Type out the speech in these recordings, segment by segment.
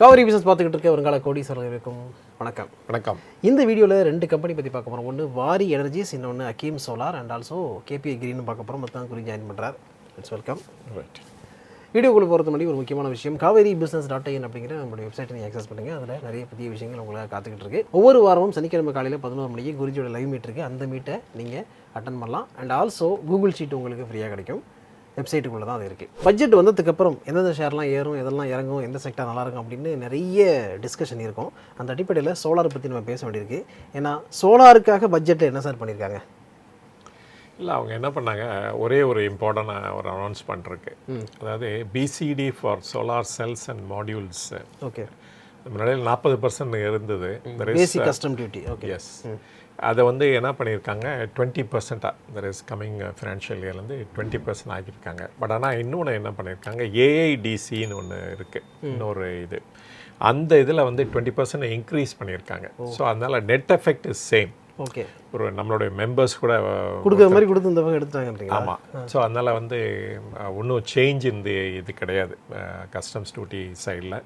Kaveri business பார்த்துக்கிட்டு இருக்க வருங்கால கோடீஸ்வரர்களுக்கும் வணக்கம். வணக்கம். இந்த வீடியோவில் 2 கம்பெனி பற்றி பார்க்க போகிறோம். ஒன்று வாரி எனர்ஜிஸ், இன்னொன்று Akeem solar and also KPI green பார்க்க போகிறோம். மொத்தம் குறி ஜாயின் பண்ணுறார். It's welcome. ரைட். வீடியோக்குள்ளே போகிறது முன்னாடி ஒரு முக்கியமான விஷயம், காவேரி பிஸ்னஸ்.in அப்படிங்கிற நம்மளுடைய வெப்சைட்டை நீங்கள் ஆக்சஸ் பண்ணுங்கள். அதில் நிறைய புதிய விஷயங்கள் உங்களை காத்துக்கிட்டு இருக்கு. ஒவ்வொரு வாரமும் சனிக்கிழமை காலையில் 11 மணிக்கு குருஜியோட லைவ் மீட் இருக்குது. அந்த மீட்டை நீங்கள் அட்டன் பண்ணலாம். அண்ட் ஆல்சோ கூகுள் ஷீட் உங்களுக்கு ஃப்ரீயாக கிடைக்கும். வெப்சைட்டுக்குள்ளே தான் அது இருக்குது. பட்ஜெட் வந்ததுக்கப்புறம் எந்தெந்த ஷேர்லாம் ஏறும், எதெல்லாம் இறங்கும், எந்த செக்டர் நல்லாயிருக்கும் அப்படின்னு நிறைய டிஸ்கஷன் இருக்கும். அந்த அடிப்படையில் சோலாரை பற்றி நம்ம பேச வேண்டியிருக்கு. ஏன்னா சோலாருக்காக பட்ஜெட்டில் என்ன சார் பண்ணியிருக்காங்க? இல்லை, அவங்க என்ன பண்ணாங்க, ஒரே ஒரு இம்பார்ட்டண்டான ஒரு அனௌன்ஸ்மெண்ட் இருக்குது. அதாவது BCD for solar cells and modules. Okay. முன்னாடி 40% இருந்தது. Basic custom duty. Okay. Yes. அதை வந்து என்ன பண்ணியிருக்காங்க, 20% தட் இஸ் கம்மிங் ஃபினான்ஷியல் இயர்லேருந்து 20% ஆகியிருக்காங்க. பட் ஆனால் இன்னொன்று என்ன பண்ணியிருக்காங்க, ஏஐடிசின்னு ஒன்று இருக்குது, இன்னொரு இது. அந்த இதில் வந்து 20% இன்க்ரீஸ் பண்ணியிருக்காங்க. ஸோ அதனால் net effect is same. Okay. ஒரு நம்மளுடைய மெம்பர்ஸ் கூட கொடுக்குற மாதிரி கொடுத்து இந்த பக்கம் எடுத்துட்டாங்க. ஆமாம். ஸோ அதனால் வந்து ஒன்றும் சேஞ்ச் இந்த இது கிடையாது கஸ்டம்ஸ் டியூட்டி சைடில்.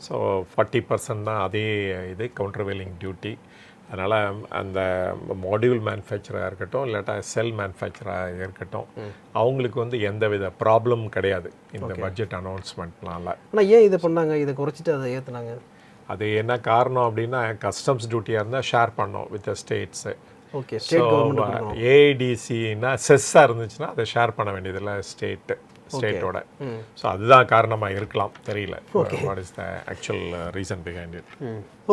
ஸோ 40% தான் அதே இது கவுண்டர்வெயிலிங் டியூட்டி. அதனால் அந்த மாடியூல் மேனுஃபேக்சராக இருக்கட்டும், இல்லாட்டா செல் மேனுஃபேக்சராக இருக்கட்டும், அவங்களுக்கு வந்து எந்த வித ப்ராப்ளம் கிடையாது இந்த பட்ஜெட் அனௌன்ஸ்மெண்ட்னால. ஆனால் ஏன் இதை பண்ணாங்க, இதை குறைச்சிட்டு அதை ஏற்றுனாங்க? அது என்ன காரணம் அப்படின்னா, கஸ்டம்ஸ் டியூட்டியாக இருந்தால் ஷேர் பண்ணோம் வித் ஸ்டேட்ஸு. ஓகே. ஸோ ஏஐடிசின்னா செஸ்ஸாக இருந்துச்சுன்னா அதை ஷேர் பண்ண வேண்டியதில்லை ஸ்டேட்டோட. ஸோ அதுதான் காரணமாக இருக்கலாம், தெரியல. What is the actual reason behind it.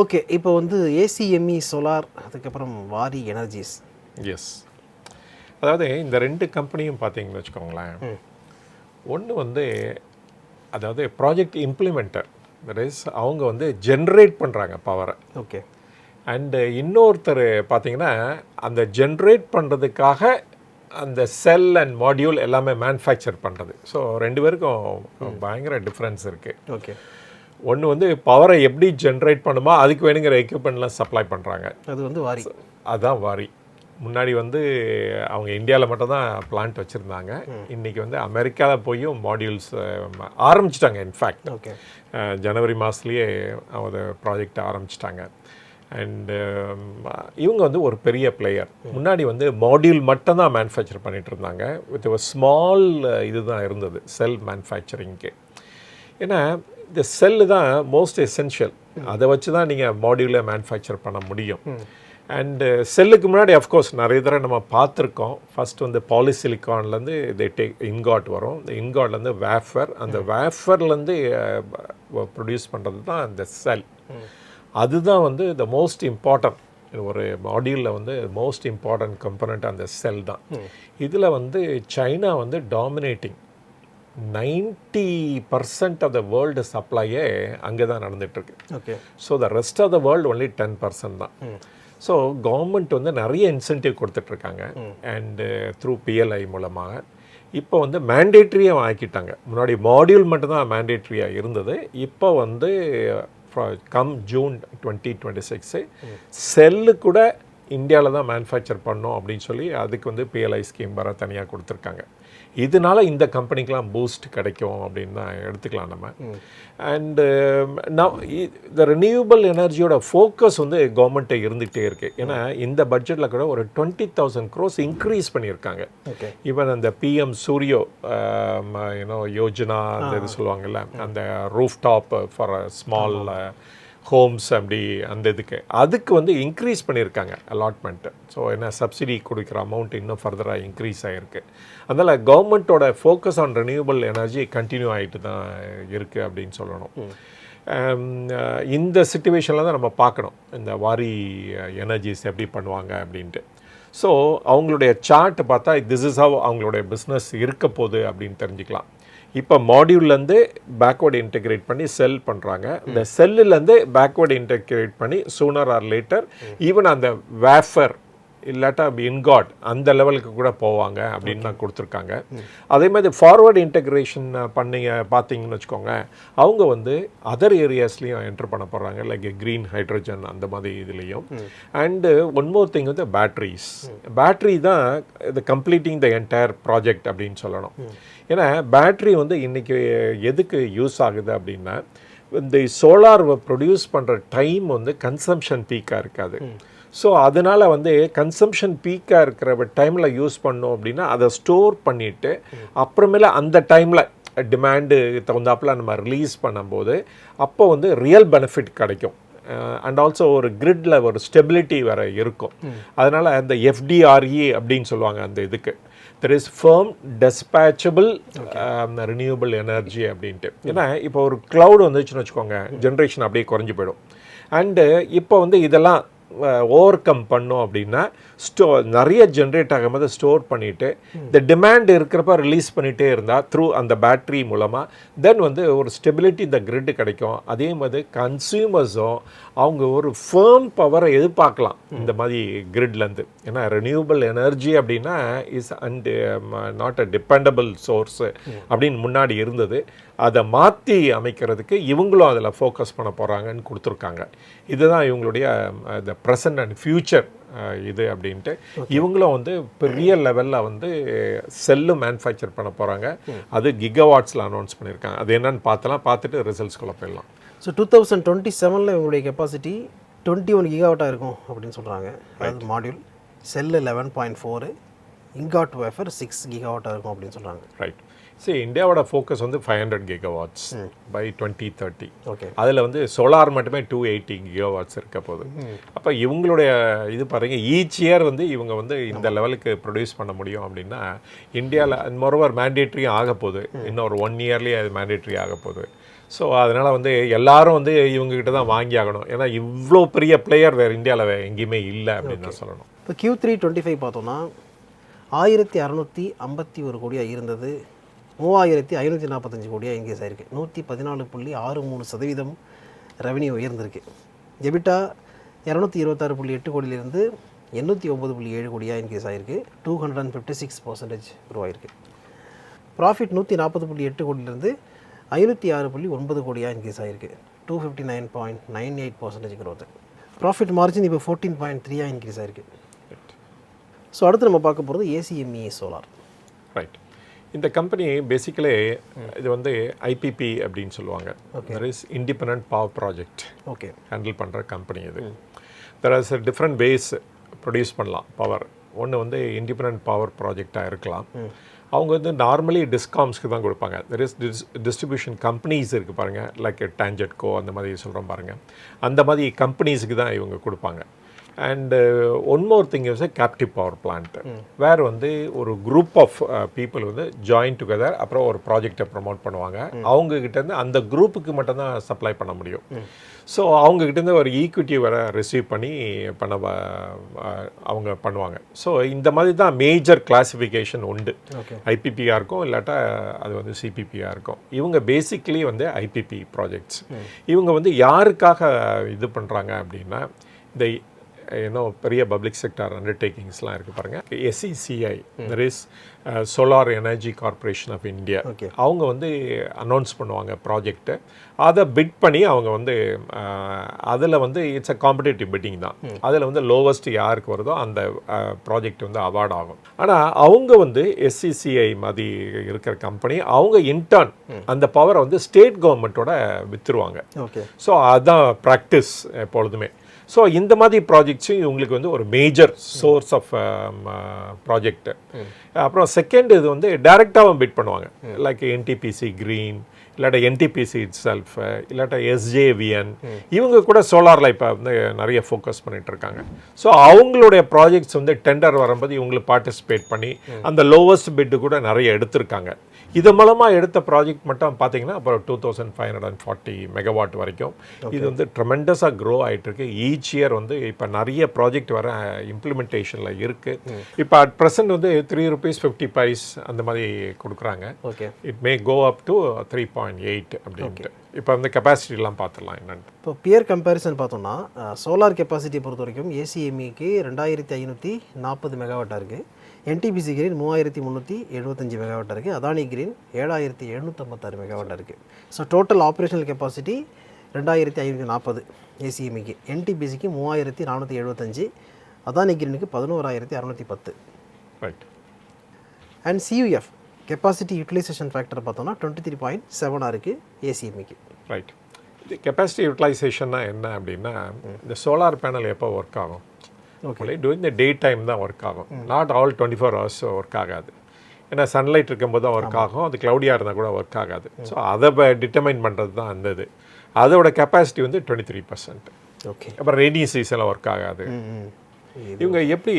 Okay. இப்போ வந்து ஏசிஎம்இ சோலார், அதுக்கப்புறம் வாரி எனர்ஜிஸ். எஸ். அதாவது இந்த 2 கம்பெனியும் பார்த்தீங்கன்னு வச்சுக்கோங்களேன், ஒன்று வந்து அதாவது ப்ராஜெக்ட் இம்ப்ளிமெண்டர், தட் இஸ் அவங்க வந்து ஜென்ரேட் பண்ணுறாங்க பவரை. ஓகே. அண்டு இன்னொருத்தர் பார்த்தீங்கன்னா அந்த ஜென்ரேட் பண்ணுறதுக்காக அந்த செல் அண்ட் மாடியூல் எல்லாமே மேனுஃபேக்சர் பண்ணுறது. ஸோ 2 பேருக்கும் பயங்கர டிஃப்ரென்ஸ் இருக்குது. ஓகே. ஒன்று வந்து பவரை எப்படி ஜென்ரேட் பண்ணுமோ அதுக்கு வேணுங்கிற எக்யூப்மெண்ட்லாம் சப்ளை பண்ணுறாங்க. அது வந்து வாரி. அதுதான் வாரி. முன்னாடி வந்து அவங்க இந்தியாவில் மட்டும் தான் பிளான்ட் வச்சுருந்தாங்க. இன்றைக்கி வந்து அமெரிக்காவில் போயும் மாடியூல்ஸ் ஆரம்பிச்சிட்டாங்க. இன்ஃபேக்ட் ஓகே, ஜனவரி மாதத்துலேயே அவங்க ப்ராஜெக்ட் ஆரம்பிச்சிட்டாங்க. அண்டு இவங்க வந்து ஒரு பெரிய பிளேயர். முன்னாடி வந்து மாடியூல் மட்டும் தான் மேனுஃபேக்சர் பண்ணிகிட்டு இருந்தாங்க. வித் ஒரு ஸ்மால் இது தான் இருந்தது செல் மேனுஃபேக்சரிங்க்கு. ஏன்னா இந்த செல்லு தான் மோஸ்ட் எசென்ஷியல். அதை வச்சு தான் நீங்கள் மாடியூலை மேனுஃபேக்சர் பண்ண முடியும். அண்டு செல்லுக்கு முன்னாடி அஃப்கோர்ஸ் நிறைய தடவை நம்ம பார்த்துருக்கோம். ஃபஸ்ட் வந்து பாலிசிலிகான்லேருந்து இதை இன்காட் வரும். இந்த இன்காட்லேருந்து வேஃபர், அந்த வேஃபர்லேருந்து ப்ரொடியூஸ் பண்ணுறது தான் அந்த செல். அதுதான் வந்து த மோஸ்ட் இம்பார்ட்டன்ட். ஒரு மாடியூலில் வந்து மோஸ்ட் இம்பார்ட்டன்ட் கம்பனண்ட் அந்த செல் தான். இதில் வந்து சைனா வந்து டாமினேட்டிங். 90% ஆஃப் த வேர்ல்டு சப்ளையே அங்கே தான் நடந்துகிட்ருக்கு. Okay. So the rest of the world only 10% தான். ஸோ கவர்மெண்ட் வந்து நிறைய இன்சென்டிவ் கொடுத்துட்ருக்காங்க. அண்டு த்ரூ PLI மூலமாக இப்போ வந்து மேண்டேட்ரியாக ஆக்கிட்டாங்க. முன்னாடி மாடியூல் மட்டும்தான் மேண்டேட்ரியாக இருந்தது. இப்போ வந்து கம் ஜூன் 2026 செல்லு கூட இந்தியாவில் தான் மேனுஃபேக்சர் பண்ணோம் அப்படின்னு சொல்லி அதுக்கு வந்து PLI ஸ்கீம் வர தனியாக கொடுத்துருக்காங்க. இதனால இந்த கம்பெனிக்கெலாம் பூஸ்ட் கிடைக்கும் அப்படின்னு தான் எடுத்துக்கலாம் நம்ம. அண்டு இந்த ரினியூவபிள் எனர்ஜியோட ஃபோக்கஸ் வந்து கவர்மெண்ட்டை இருந்துகிட்டே இருக்குது. ஏன்னா இந்த பட்ஜெட்டில் கூட ஒரு 20,000 crores இன்க்ரீஸ் பண்ணியிருக்காங்க. ஈவன் அந்த PM சூரியோ யோஜனா அந்த இது சொல்லுவாங்கல்ல, அந்த roof top for small homes, அப்படி அந்த அதுக்கு வந்து இன்க்ரீஸ் பண்ணியிருக்காங்க அலாட்மெண்ட்டு. ஸோ என்ன சப்சிடி கொடுக்குற அமௌண்ட் இன்னும் ஃபர்தராக இன்க்ரீஸ் ஆகிருக்கு. அதனால் கவர்மெண்ட்டோட focus on renewable energy continue ஆகிட்டு தான் இருக்குது அப்படின்னு சொல்லணும். இந்த சிச்சுவேஷனில் தான் நம்ம பார்க்கணும் இந்த வாரி எனர்ஜிஸ் எப்படி பண்ணுவாங்க அப்படின்ட்டு. ஸோ அவங்களுடைய சார்ட் பார்த்தா திஸ் இஸ் ஹவ் அவங்களுடைய பிஸ்னஸ் இருக்க போகுது அப்படின்னு தெரிஞ்சுக்கலாம். இப்போ மாடியூல்லேருந்து பேக்வேர்டு இன்டெகிரேட் பண்ணி செல் பண்ணுறாங்க. இந்த செல்லுலேருந்து பேக்வேர்டு இன்டெகிரேட் பண்ணி சூனர் ஆர் லேட்டர் ஈவன் அந்த வேஃபர் இல்லாட்டா இன்காட் அந்த லெவலுக்கு கூட போவாங்க அப்படின்னு தான் கொடுத்துருக்காங்க. அதே மாதிரி ஃபார்வர்டு இன்டெகிரேஷன் பார்த்தீங்கன்னு வச்சுக்கோங்க, அவங்க வந்து அதர் ஏரியாஸ்லேயும் என்டர் பண்ண போகிறாங்க, லைக் க்ரீன் ஹைட்ரஜன் அந்த மாதிரி இதுலேயும். அண்டு ஒன் மோர் திங் வந்து பேட்ரிஸ். பேட்ரி தான் இது கம்ப்ளீட்டிங் த என்டையர் ப்ராஜெக்ட் அப்படின்னு சொல்லணும். ஏன்னா பேட்ரி வந்து இன்றைக்கி எதுக்கு யூஸ் ஆகுது அப்படின்னா, இந்த சோலார் ப்ரொடியூஸ் பண்ணுற டைம் வந்து கன்சம்ஷன் பீக்காக இருக்காது. ஸோ அதனால் வந்து கன்சம்ஷன் பீக்காக இருக்கிற டைமில் யூஸ் பண்ணோம் அப்படின்னா அதை ஸ்டோர் பண்ணிவிட்டு அப்புறமேல அந்த டைமில் டிமாண்டு தகுந்தாப்பில் நம்ம ரிலீஸ் பண்ணும்போது அப்போ வந்து ரியல் பெனிஃபிட் கிடைக்கும். அண்ட் ஆல்சோ ஒரு கிரிட்டில் ஒரு ஸ்டெபிலிட்டி வேறு இருக்கும். அதனால் அந்த FDRE அப்படின்னு சொல்லுவாங்க அந்த இதுக்கு, there is firm dispatchable renewable energy அப்படின்ட்டு. ஏன்னா இப்போ ஒரு க்ளவுட் வந்துச்சுன்னு வச்சுக்கோங்க, ஜென்ரேஷன் அப்படியே குறைஞ்சி போயிடும். அண்டு இப்போ வந்து இதெல்லாம் ஓவர் கம் பண்ணோம் அப்படின்னா நிறைய ஜென்ரேட் ஆகும்போது ஸ்டோர் பண்ணிவிட்டு இந்த டிமாண்ட் இருக்கிறப்ப ரிலீஸ் பண்ணிகிட்டே இருந்தால் த்ரூ அந்த பேட்ரி மூலமாக தென் வந்து ஒரு ஸ்டெபிலிட்டி இந்த கிரிட் கிடைக்கும். அதே மாதிரி கன்சியூமர்ஸும் அவங்க ஒரு ஃபேர்ம் பவரை எதிர்பார்க்கலாம் இந்த மாதிரி கிரிட்லேருந்து. ஏன்னா ரெனியூவபிள் எனர்ஜி அப்படின்னா is not a dependable source அப்படின்னு முன்னாடி இருந்தது. அதை மாற்றி அமைக்கிறதுக்கு இவங்களும் அதில் ஃபோக்கஸ் பண்ண போகிறாங்கன்னு கொடுத்துருக்காங்க. இதுதான் இவங்களுடைய த ப்ரெசன்ட் அண்ட் ஃப்யூச்சர் இது அப்படின்ட்டு. இவங்களும் வந்து பெரிய லெவலில் வந்து செல்லு மேனுஃபேக்சர் பண்ண போகிறாங்க. அது கிகாவாட்ஸில் அனௌன்ஸ் பண்ணியிருக்காங்க. அது என்னன்னு பார்த்துட்டு ரிசல்ட்ஸ்குள்ளே போயிடலாம். ஸோ 2027 இவங்களுடைய கெப்பாசிட்டி 21 கிகாவாட்டாக இருக்கும் அப்படின்னு சொல்கிறாங்க. அது மாடியூல் செல்லு 11.4, இன்காட் வேஃபர் 6 கிகாவாட்டாக இருக்கும் அப்படின்னு சொல்கிறாங்க. ரைட். சரி, இந்தியாவோட ஃபோக்கஸ் வந்து 500 கிகாவாட்ஸ் பை 2030. ஓகே. அதில் வந்து சோலார் மட்டுமே 280 கிகாவாட்ஸ் இருக்க போகுது. அப்போ இவங்களுடைய இது பாருங்க, ஈச் இயர் வந்து இவங்க வந்து இந்த லெவலுக்கு ப்ரொடியூஸ் பண்ண முடியும் அப்படின்னா இந்தியாவில் மொரோவர் மேண்டேட்ரியும் ஆக போகுது. இன்னும் ஒரு 1 இயர்லேயே அது மேண்டேட்ரி ஆக போகுது. ஸோ அதனால் வந்து எல்லாரும் வந்து இவங்ககிட்ட தான் வாங்கி ஆகணும். ஏன்னா இவ்வளோ பெரிய பிளேயர் வேறு இந்தியாவில் எங்கேயுமே இல்லை அப்படின்னு தான் சொல்லணும். இப்போ Q325 பார்த்தோம்னா 1651 கோடியாக இருந்தது, 3545 கோடியாக இன்க்ரீஸ் ஆகிருக்கு. 114.63% ரெவன்யூ உயர்ந்திருக்கு. எபிட்டா 226.8 கோடியிலிருந்து 809.7 கோடியாக இன்க்ரீஸ் ஆகிருக்கு. 256% உருவாயிருக்கு. ப்ராஃபிட் 140.8 கோடியிலிருந்து 506.9 கோடியாக இன்க்ரீஸ் ஆகிருக்கு. 259.98% growth. ப்ராஃபிட் மார்ஜின் இப்போ 14.3 இன்க்ரீஸ் ஆகிருக்கு. ஸோ அடுத்து நம்ம பார்க்க போகிறது ACME சோலார். ரைட். இந்த கம்பெனி பேசிக்கலி இது வந்து IPP அப்படின்னு சொல்லுவாங்க. That is independent power project. Okay. Handle பண்ணுற கம்பெனி இது. There is different ways produce பண்ணலாம் பவர். ஒன்று வந்து இண்டிபெண்டன்ட் பவர் ப்ராஜெக்டாக இருக்கலாம். அவங்க வந்து நார்மலி டிஸ்காம்ஸ்க்கு தான் கொடுப்பாங்க. தெர் இஸ் டிஸ்ட்ரிபியூஷன் கம்பெனிஸ் இருக்குது பாருங்கள், லைக் டான்ஜெட்கோ அந்த மாதிரி சொல்கிறோம் பாருங்கள், அந்த மாதிரி கம்பெனிஸுக்கு தான் இவங்க கொடுப்பாங்க. And one more thing is captive power plant, வேறு வந்து ஒரு குரூப் ஆஃப் பீப்புள் வந்து ஜாயின் டுகெதர் அப்புறம் ஒரு ப்ராஜெக்டை ப்ரொமோட் பண்ணுவாங்க. அவங்கக்கிட்டேருந்து அந்த குரூப்புக்கு மட்டும்தான் சப்ளை பண்ண முடியும். ஸோ அவங்கக்கிட்டேருந்து ஒரு ஈக்விட்டி வர ரிசீவ் பண்ணி அவங்க பண்ணுவாங்க. ஸோ இந்த மாதிரி தான் மேஜர் கிளாஸிஃபிகேஷன் உண்டு. ஐபிபியாக இருக்கும், இல்லாட்டா அது வந்து சிபிபியாக இருக்கும். இவங்க பேசிக்லி வந்து ஐபிபி ப்ராஜெக்ட்ஸ். இவங்க வந்து யாருக்காக இது பண்ணுறாங்க அப்படின்னா, இந்த பெரிய பப்ளிக் செக்டார் அண்டர்டேக்கிங்ஸ்லாம் இருக்குது பாருங்கள். SECI, தட் இஸ் solar energy corporation of India, அவங்க வந்து அனௌன்ஸ் பண்ணுவாங்க ப்ராஜெக்டை. அதை பிட் பண்ணி அவங்க வந்து அதில் வந்து இட்ஸ் அ காம்படேட்டிவ் பிட்டிங் தான். அதில் வந்து லோவஸ்ட் யாருக்கு வருதோ அந்த ப்ராஜெக்ட் வந்து அவார்ட் ஆகும். ஆனால் அவங்க வந்து SECI மாதிரி இருக்கிற கம்பெனி, அவங்க இன்டர்ன் அந்த பவரை வந்து ஸ்டேட் கவர்மெண்ட்டோட விற்றுருவாங்க. ஸோ அதுதான் ப்ராக்டிஸ் எப்பொழுதுமே. ஸோ இந்த மாதிரி ப்ராஜெக்ட்ஸும் இவங்களுக்கு வந்து ஒரு மேஜர் சோர்ஸ் ஆஃப் ப்ராஜெக்ட். அப்புறம் செகண்ட் இது வந்து டைரெக்டாகவும் பிட் பண்ணுவாங்க, லைக் NTPC Green, இல்லாட்டா NTPC இட் செல்ஃப், இல்லாட்டா SJVN. இவங்க கூட சோலாரில் இப்போ வந்து நிறைய ஃபோக்கஸ் பண்ணிகிட்டு இருக்காங்க. ஸோ அவங்களுடைய ப்ராஜெக்ட்ஸ் வந்து டெண்டர் வரும்போது இவங்களுக்கு பார்ட்டிசிபேட் பண்ணி அந்த லோவஸ்ட் பிட்டு கூட நிறைய எடுத்திருக்காங்க. இது மூலமாக எடுத்த ப்ராஜெக்ட் மட்டும் பார்த்தீங்கன்னா அப்புறம் 2540 மெகாவாட் வரைக்கும் இது வந்து ட்ரெமெண்டஸாக க்ரோ ஆகிட்டுருக்கு. ஈச் இயர் வந்து இப்போ நிறைய ப்ராஜெக்ட் வர இம்ப்ளிமெண்டேஷனில் இருக்குது. இப்போ அட் ப்ரெசென்ட் வந்து ₹3.50 அந்த மாதிரி கொடுக்குறாங்க. It may go up to 3.8 அப்படின்ட்டு. இப்போ வந்து கெப்பாசிட்டிலாம் பார்த்துடலாம் என்னென்னு. இப்போ பியர் கம்பேரிசன் பார்த்தோம்னா சோலார் கெப்பாசிட்டியை பொறுத்த வரைக்கும் ACMEக்கு 2540 மெகாவாட்டாக இருக்குது. NTPC கிரீன் 3375 மெகாவாட்டாக இருக்குது. அதானி கிரீன் 7756 மெகாவாட்டாக இருக்குது. ஸோ டோட்டல் ஆப்ரேஷனல் கெப்பாசிட்டி 2540 ACMEக்கு. NTPCக்கு 3475, அதானி கிரீனுக்கு 11610. Right. And CUF capacity utilisation factor பார்த்தோம்னா 23.7 இருக்குது ACMEக்கு. ரைட். இது கெப்பாசிட்டி யூட்டிலைசேஷன்னா என்ன அப்படின்னா இந்த சோலார் பேனல் எப்போ ஒர்க் ஆகும்? Okay, during the day time தான் ஒர்க் ஆகும். நாட் ஆல் 24 hours ஒர்க் ஆகாது. ஏன்னா சன்லைட் இருக்கும்போது தான் ஒர்க் ஆகும். அது க்ளவுடியாக இருந்தால் கூட ஒர்க் ஆகாது. ஸோ அதை டிட்டர்மைன் பண்ணுறது தான் அந்த இது. அதோட கெப்பாசிட்டி வந்து 23%. ஓகே, அப்புறம் ரெய்னி சீசனில் ஒர்க் ஆகாது. இவங்க எப்படி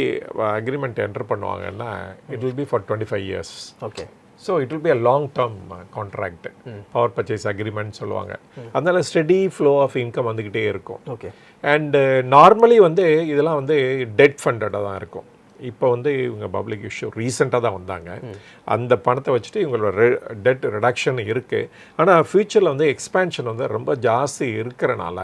அக்ரிமெண்ட் என்டர் பண்ணுவாங்கன்னா it will be for 25 years. Okay, so it will be a long term contract, power purchase agreement சொல்லுவாங்க. அதனால ஸ்டெடி ஃப்ளோ ஆஃப் இன்கம் வந்துக்கிட்டே இருக்கும். ஓகே. அண்டு நார்மலி வந்து இதெல்லாம் வந்து டெட் ஃபண்டடாக தான் இருக்கும். இப்போ வந்து இவங்க பப்ளிக் இஷ்யூ ரீசெண்டாக தான் வந்தாங்க. அந்த பணத்தை வச்சுட்டு இவங்களோட டெட் ரிடக்ஷன் இருக்குது. ஆனால் ஃப்யூச்சரில் வந்து எக்ஸ்பேன்ஷன் வந்து ரொம்ப ஜாஸ்தி இருக்கிறனால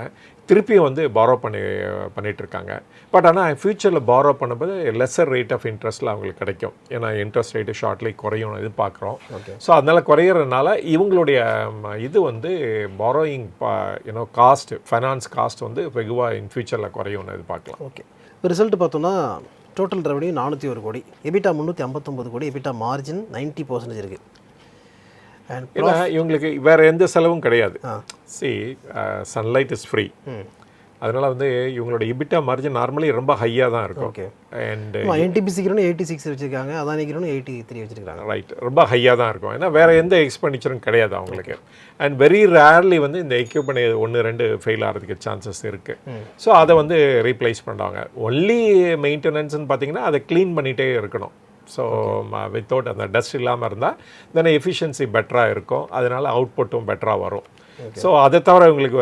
திருப்பியும் வந்து பாரோ பண்ணிட்டு இருக்காங்க. பட் ஆனால் ஃப்யூச்சரில் பாரோ பண்ணும்போது லெஸர் ரேட் ஆஃப் இன்ட்ரெஸ்ட்டில் அவங்களுக்கு கிடைக்கும். ஏன்னா இன்ட்ரெஸ்ட் ரேட்டு ஷார்ட்லி குறையும் எதிர்பார்க்குறோம். ஸோ அதனால் குறையிறதுனால இவங்களுடைய இது வந்து பாரோயிங் காஸ்ட், ஃபைனான்ஸ் காஸ்ட் வந்து வெகுவாக இன் ஃபியூச்சரில் குறையும்னு எதிர்பார்க்கலாம். ஓகே, இப்போ ரிசல்ட் பார்த்தோன்னா டோட்டல் ரெவன்யூ 401 கோடி, எபிட்டா 359 கோடி, எபிட்டா மார்ஜின் 90% இருக்குது. ஏன்னா இவங்களுக்கு வேறு எந்த செலவும் கிடையாது. Sunlight is free. அதனால் வந்து இவங்களோட எபிட்டா மார்ஜின் நார்மலி ரொம்ப ஹையாக தான் இருக்கும். ஓகே, அண்ட் என்டிபிசிக்கிறோன்னு 86 வச்சுருக்காங்க, அதானிக்கிறோன்னு 83 வச்சுருக்காங்க. ரைட், ரொம்ப ஹையாக தான் இருக்கும். ஏன்னா வேறு எந்த எக்ஸ்பெண்டிச்சரும் கிடையாது அவங்களுக்கு. அண்ட் வெரி ரேர்லி வந்து இந்த எக்யூப்மெண்ட் 1-2 ஃபெயில் ஆகிறதுக்கு சான்சஸ் இருக்குது. ஸோ அதை வந்து ரீப்ளேஸ் பண்ணுவாங்க. ஒன்லி மெயின்டெனன்ஸ்னு பார்த்தீங்கன்னா அதை க்ளீன் பண்ணிகிட்டே இருக்கணும். ஸோ வித்தவுட் அந்த டஸ்ட் இல்லாமல் இருந்தால் தென் எஃபிஷியன்சி பெட்டராக இருக்கும். அதனால் அவுட்புட்டும் பெட்டராக வரும். ஸோ அதை தவிர இவங்களுக்கு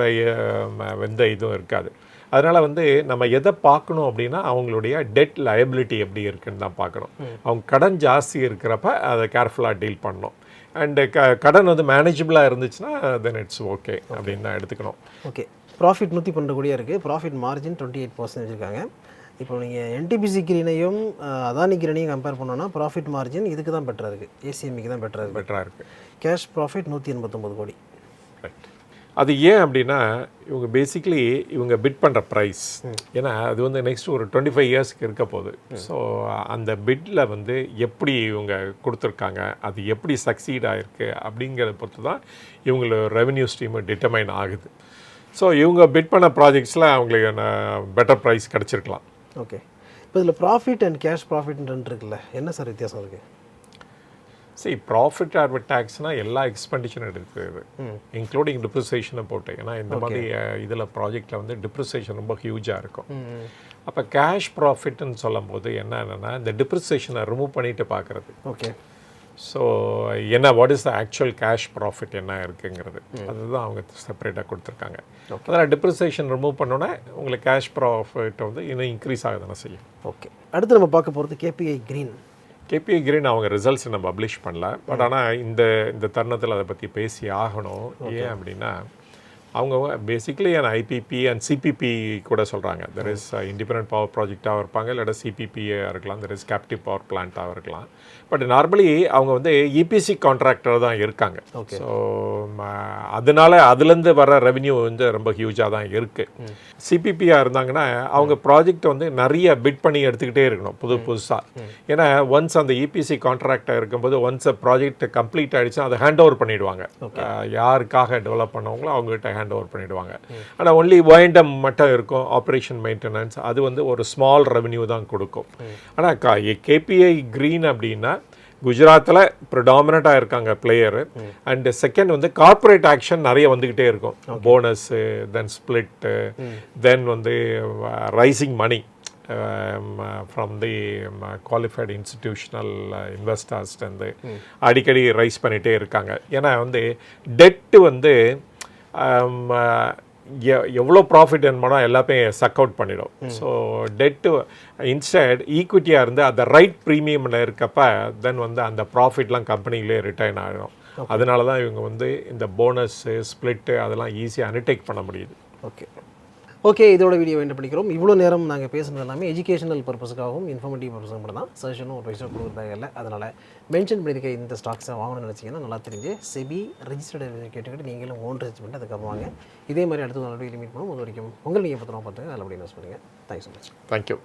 எந்த இதுவும் இருக்காது. அதனால் வந்து நம்ம எதை பார்க்கணும் அப்படின்னா அவங்களுடைய டெட் லயபிலிட்டி எப்படி இருக்குன்னு தான் பார்க்கணும். அவங்க கடன் ஜாஸ்தி இருக்கிறப்ப அதை கேர்ஃபுல்லாக டீல் பண்ணணும். அண்டு கடன் வந்து மேனேஜபிளாக இருந்துச்சுன்னா தென் இட்ஸ் ஓகே அப்படின்னு தான் எடுத்துக்கணும். ஓகே, ப்ராஃபிட் 112 கோடியாக இருக்குது. ப்ராஃபிட் மார்ஜின் 28% வச்சுருக்காங்க. இப்போ நீங்கள் என்டிபிசி கிரீனையும் அதானி கிரீனையும் கம்பேர் பண்ணோன்னா ப்ராஃபிட் மார்ஜின் இதுக்கு தான் பெட்டராக இருக்குது, ஏசிஎம்மிக்கு தான் பெட்டராக இருக்குது. கேஷ் ப்ராஃபிட் 189 கோடி. ரைட், அது ஏன் அப்படின்னா இவங்க பேசிக்லி இவங்க பிட் பண்ணுற ப்ரைஸ், ஏன்னா அது வந்து நெக்ஸ்ட் ஒரு 25 இயர்ஸ்க்கு இருக்க போகுது. ஸோ அந்த பிட்டில் வந்து எப்படி இவங்க கொடுத்துருக்காங்க, அது எப்படி சக்சீட் ஆகிருக்கு அப்படிங்கிறத பொறுத்து தான் இவங்களோட ரெவென்யூ ஸ்ட்ரீமு டிட்டர்மைன் ஆகுது. ஸோ இவங்க பிட் பண்ண ப்ராஜெக்ட்ஸில் அவங்களுக்கு பெட்டர் ப்ரைஸ் கிடச்சிருக்கலாம். ஓகே, இப்போ இதில் ப்ராஃபிட் அண்ட் கேஷ் ப்ராஃபிட்னு இருக்குல்ல, என்ன சார் வித்தியாசம் இருக்குது? ப்ராஃபிட் ஆர் டேக்ஸ்னால் எல்லா எக்ஸ்பெண்டிச்சரும் இருக்குது, இன்க்ளூடிங் டிப்ரிசியேஷனை போட்டு. ஏன்னா இந்த மாதிரி இதில் ப்ராஜெக்டில் வந்து டிப்ரிசியேஷன் ரொம்ப ஹியூஜாக இருக்கும். அப்போ கேஷ் ப்ராஃபிட்னு சொல்லும் போது என்னென்னா இந்த டிப்ரிசியேஷனை ரிமூவ் பண்ணிட்டு பார்க்குறது. ஓகே, ஸோ என்ன what is the actual cash profit என்ன இருக்குங்கிறது அதுதான் அவங்க செப்பரேட்டாக கொடுத்துருக்காங்க. அதில் டிப்ரிசியேஷன் ரிமூவ் பண்ணோன்னே உங்களுக்கு கேஷ் ப்ராஃபிட் வந்து இன்னும் இன்க்ரீஸ் ஆக தானே செய்யும். ஓகே, அடுத்து நம்ம பார்க்க போகிறது கேபிஐ கிரீன். கேபிஐ கிரீன் அவங்க ரிசல்ட்ஸ் இன்னும் பப்ளிஷ் பண்ணல. பட் ஆனால் இந்த தருணத்தில் அதை பற்றி பேசி ஆகணும். ஏன் அப்படின்னா அவங்க பேசிக்கலி அந்த ஐபிபி அண்ட் சிபிபி கூட சொல்கிறாங்க. தெர் இஸ் இண்டிபெண்டன்ட் பவர் ப்ராஜெக்டாக இருப்பாங்க, இல்லாட்டா சிபிபியாக இருக்கலாம், தெர் இஸ் கேப்டிவ் பவர் பிளான்ட்டாக இருக்கலாம். பட் நார்மலி அவங்க வந்து இபிசி கான்ட்ராக்டர் தான் இருக்காங்க. ஸோ அதனால அதுலேருந்து வர ரெவென்யூ வந்து ரொம்ப ஹியூஜாக தான் இருக்குது. சிபிபியாக இருந்தாங்கன்னா அவங்க ப்ராஜெக்ட் வந்து நிறைய பிட் பண்ணி எடுத்துக்கிட்டே இருக்கணும் புதுசாக. ஏன்னா ஒன்ஸ் அந்த இபிசி கான்ட்ராக்டாக இருக்கும்போது ஒன்ஸ் ப்ராஜெக்ட் கம்ப்ளீட் ஆகிடுச்சுன்னா அதை ஹேண்ட் ஓவர் பண்ணிவிடுவாங்க. யாருக்காக டெவலப் பண்ணவங்களோ அவங்ககிட்ட ஹேண்ட் ஓவர் பண்ணிவிடுவாங்க. ஆனால் ஒன்லி ஒயிண்டம் மட்டும் இருக்கும், ஆப்ரேஷன் மெயின்டெனன்ஸ் அது வந்து ஒரு ஸ்மால் ரெவென்யூ தான் கொடுக்கும். ஆனால் கேபிஐ கிரீன் அப்படின்னா குஜராத்தில் ப்ரிடாமினண்ட்டாக இருக்காங்க பிளேயரு. அண்டு செகண்ட் வந்து கார்ப்பரேட் ஆக்ஷன் நிறைய வந்துக்கிட்டே இருக்கும். போனஸ்ஸு, தென் ஸ்பிளிட்டு, தென் வந்து raising money from the qualified institutional இன்வெஸ்டர்ஸ்லேருந்து அடிக்கடி ரைஸ் பண்ணிகிட்டே இருக்காங்க. ஏன்னா வந்து டெட்டு வந்து எவ்வளோ ப்ராஃபிட் என்னமோ எல்லாமே சக் அவுட் பண்ணிடும். ஸோ டெட்டு இன்ஸ்டட் ஈக்விட்டியாக இருந்து அந்த ரைட் ப்ரீமியமில் இருக்கப்ப தென் வந்து அந்த ப்ராஃபிட்லாம் கம்பெனிலே ரிட்டர்ன் ஆகிடும். அதனால தான் இவங்க வந்து இந்த போனஸ்ஸு ஸ்ப்ளிட்டு அதெல்லாம் ஈஸியாக அண்டர்டேக் பண்ண முடியுது. ஓகே, இதோட வீடியோ என்ன பண்ணிக்கிறோம். இவ்வளோ நேரம் நாங்கள் பேசுனது எல்லாமே எஜுகேஷனல் பர்பஸுக்காகவும் இன்ஃபர்மேட்டிவ் பர்பஸும் மட்டும் தான். சஜஷனும் ஒரு பைசா கொடுக்குறதாக இல்லை. அதனால் மென்ஷன் பண்ணியிருக்க இந்த ஸ்டாக்ஸை வாங்கணும்னு நினச்சிங்கன்னா நல்லா தெரிஞ்சு செபி ரெஜிஸ்டர்டு கேட்டுக்கிட்டு நீங்களும் ஓன் ரிசர்ச் பண்ணிட்டு அதுக்கப்புறம் வாங்க. இதே மாதிரி அடுத்த நல்ல லிமிட் பண்ணும். அது வரைக்கும் உங்கள் நீங்கள் பத்திரம் பார்த்துங்க, நல்லபடியாக இன்வெஸ்ட் பண்ணுங்கள். Thanks so much. தேங்க்யூ.